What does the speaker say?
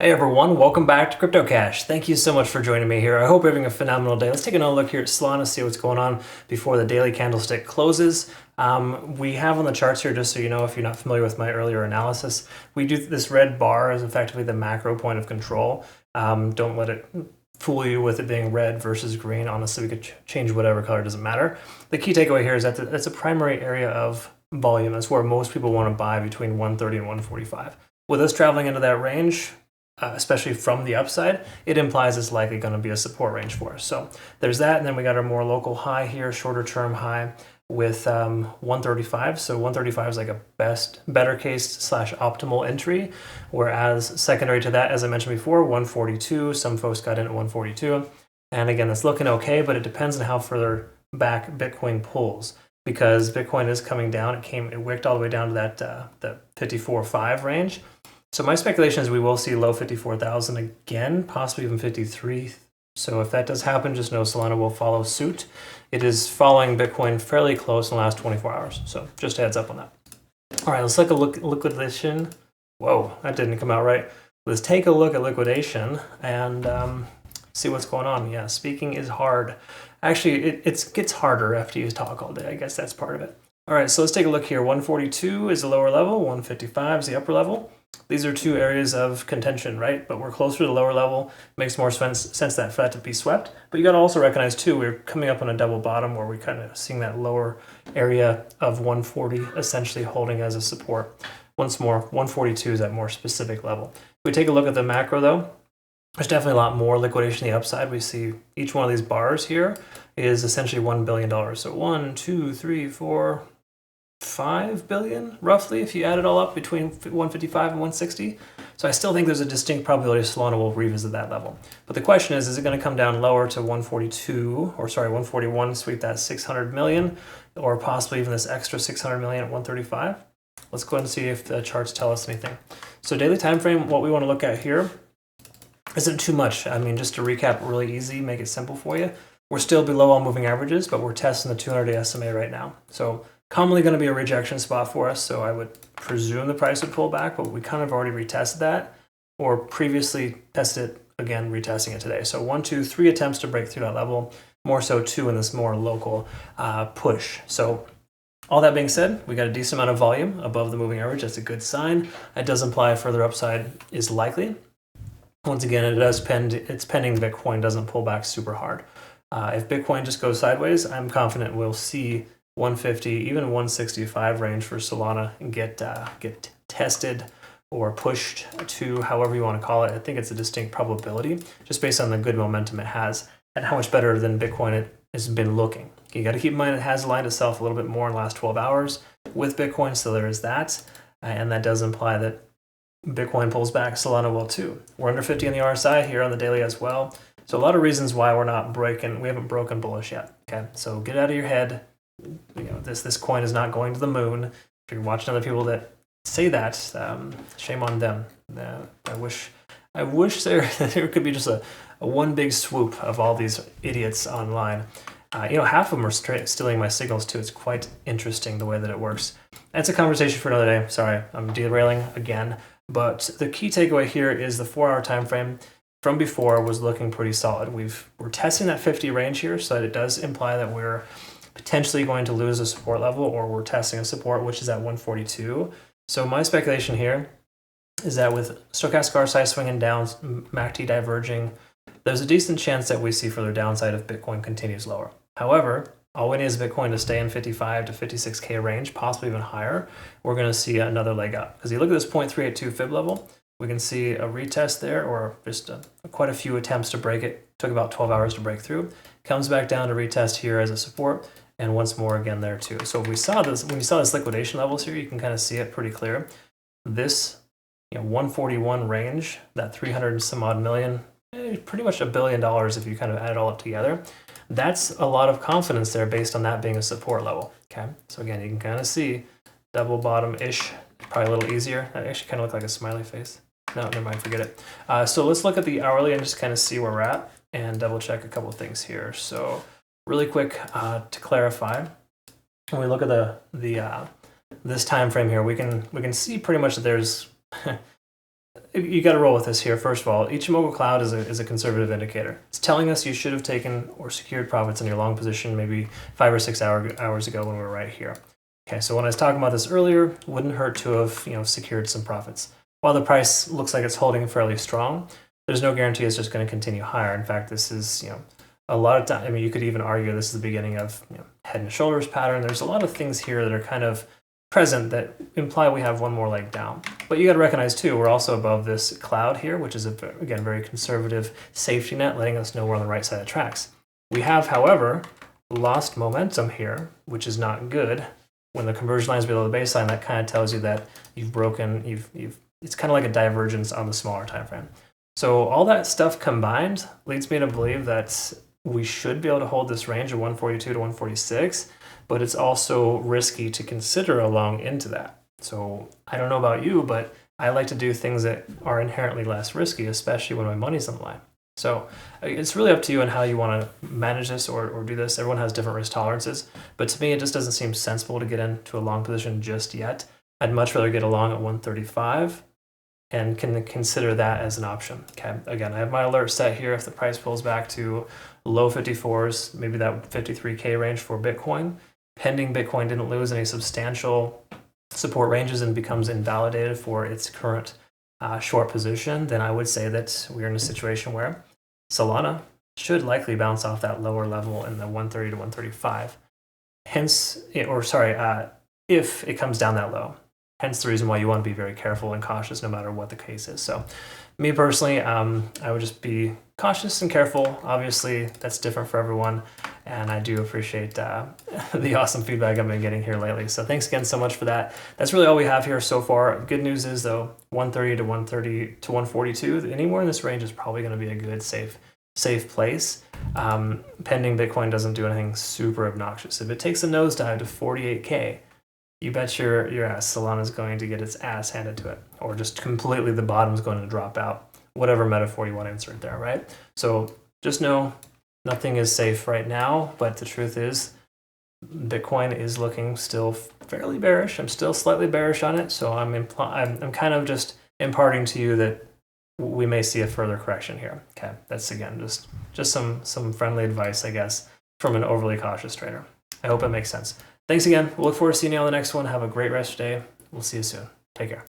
Hey everyone, welcome back to CryptoCache. Thank you so much for joining me here. I hope you're having a phenomenal day. Let's take another look here at Solana, see what's going on before the daily candlestick closes. We have on the charts here, just so you know, if you're not familiar with my earlier analysis, we do this red bar as effectively the macro point of control. Don't let it fool you with it being red versus green. Honestly, we could change whatever color, it doesn't matter. The key takeaway here is that it's a primary area of volume. That's where most people want to buy between 130 and 145. With us traveling into that range, especially from the upside, it implies it's likely going to be a support range for us. So there's that, and then we got our more local high here, shorter term high with 135. So 135 is like a better case slash optimal entry, whereas secondary to that, as I mentioned before, 142. Some folks got in at 142, and again, it's looking okay, but it depends on how further back Bitcoin pulls. Because Bitcoin is coming down, it wicked all the way down to that the 54.5 range. So my speculation is we will see low 54,000 again, possibly even 53. So if that does happen, just know Solana will follow suit. It is following Bitcoin fairly close in the last 24 hours. So just a heads up on that. All right, let's take a look at liquidation. Whoa, that didn't come out right. Let's take a look at liquidation and see what's going on. Yeah, speaking is hard. Actually, it gets harder after you talk all day. I guess that's part of it. All right, so let's take a look here. 142 is the lower level, 155 is the upper level. These are two areas of contention, right? But we're closer to the lower level. Makes more sense that for that to be swept. But you got to also recognize too, we're coming up on a double bottom where we're kind of seeing that lower area of 140 essentially holding as a support. Once more, 142 is that more specific level. If we take a look at the macro though, there's definitely a lot more liquidation on the upside. We see each one of these bars here is essentially $1 billion. So 1, 2, 3, 4, 5 billion roughly if you add it all up between 155 and 160. So I still think there's a distinct probability Solana will revisit that level. But the question is it going to come down lower to 142 or sorry 141, sweep that 600 million, or possibly even this extra 600 million at 135? Let's go ahead and see if the charts tell us anything. So daily time frame, what we want to look at here isn't too much. I mean, just to recap really easy, make it simple for you. We're still below all moving averages, but we're testing the 200-day SMA right now. So commonly going to be a rejection spot for us, so I would presume the price would pull back, but we kind of already retested that, or previously tested it, again, retesting it today. So 1, 2, 3 attempts to break through that level, more so 2 in this more local push. So all that being said, we got a decent amount of volume above the moving average. That's a good sign. That does imply further upside is likely. Once again, it's pending Bitcoin doesn't pull back super hard. If Bitcoin just goes sideways, I'm confident we'll see 150, even 165 range for Solana and get tested or pushed to however you want to call it. I think it's a distinct probability just based on the good momentum it has and how much better than Bitcoin it has been looking. You got to keep in mind it has aligned itself a little bit more in the last 12 hours with Bitcoin, so there is that. And that does imply that Bitcoin pulls back, Solana will too. We're under 50 on the RSI here on the daily as well. So a lot of reasons why we haven't broken bullish yet. Okay, so get out of your head. You know, this coin is not going to the moon. If you're watching other people that say that, shame on them. I wish there could be just a one big swoop of all these idiots online. Half of them are stealing my signals too. It's quite interesting the way that it works. That's a conversation for another day. Sorry, I'm derailing again. But the key takeaway here is the 4-hour time frame from before was looking pretty solid. We're testing that 50 range here, so that it does imply that we're potentially going to lose a support level, or we're testing a support, which is at 142. So my speculation here is that with stochastic RSI swinging down, MACD diverging, there's a decent chance that we see further downside if Bitcoin continues lower. However, all we need is Bitcoin to stay in 55 to 56K range, possibly even higher. We're going to see another leg up. Because you look at this 0.382 fib level, we can see a retest there, or just quite a few attempts to break it. Took about 12 hours to break through. Comes back down to retest here as a support, and once more again there too. So if we saw this, when you saw this liquidation levels here, you can kind of see it pretty clear. This 141 range, that 300 and some odd million, pretty much $1 billion if you kind of add it all up together. That's a lot of confidence there based on that being a support level. Okay, so again, you can kind of see double bottom-ish, probably a little easier. That actually kind of looked like a smiley face. No, never mind, forget it. So let's look at the hourly and just kind of see where we're at and double check a couple of things here. So really quick to clarify, when we look at this time frame here, we can see pretty much that there's you got to roll with this here. First of all, Ichimoku Cloud is a conservative indicator. It's telling us you should have taken or secured profits in your long position maybe 5 or 6 hours ago when we were right here. Okay, so when I was talking about this earlier, wouldn't hurt to have secured some profits. While the price looks like it's holding fairly strong, there's no guarantee it's just going to continue higher. In fact, this is a lot of time. I mean, you could even argue this is the beginning of head and shoulders pattern. There's a lot of things here that are kind of present that imply we have one more leg down. But you got to recognize too, we're also above this cloud here, which is again very conservative safety net, letting us know we're on the right side of the tracks. We have, however, lost momentum here, which is not good. When the conversion line is below the baseline, that kind of tells you that you've broken. It's kind of like a divergence on the smaller time frame. So all that stuff combined leads me to believe that we should be able to hold this range of 142 to 146, but it's also risky to consider a long into that. So I don't know about you, but I like to do things that are inherently less risky, especially when my money's on the line. So it's really up to you on how you want to manage this or do this. Everyone has different risk tolerances, but to me, it just doesn't seem sensible to get into a long position just yet. I'd much rather get along at 135 and can consider that as an option. Okay, again, I have my alert set here. If the price pulls back to low 54s, maybe that 53K range for Bitcoin, pending Bitcoin didn't lose any substantial support ranges and becomes invalidated for its current short position, then I would say that we're in a situation where Solana should likely bounce off that lower level in the 130 to 135. Hence, if it comes down that low. Hence the reason why you want to be very careful and cautious no matter what the case is. So me personally, I would just be cautious and careful. Obviously, that's different for everyone. And I do appreciate the awesome feedback I've been getting here lately. So thanks again so much for that. That's really all we have here so far. Good news is, though, 130 to 142, anywhere in this range is probably going to be a good, safe place. Pending Bitcoin doesn't do anything super obnoxious. If it takes a nosedive to 48K, you bet your ass Solana's going to get its ass handed to it, or just completely the bottom's going to drop out. Whatever metaphor you want to insert there, right? So just know nothing is safe right now, but the truth is Bitcoin is looking still fairly bearish. I'm still slightly bearish on it, so I'm kind of just imparting to you that we may see a further correction here. Okay, that's again just some friendly advice, I guess, from an overly cautious trader. I hope it makes sense. Thanks again. We'll look forward to seeing you on the next one. Have a great rest of your day. We'll see you soon. Take care.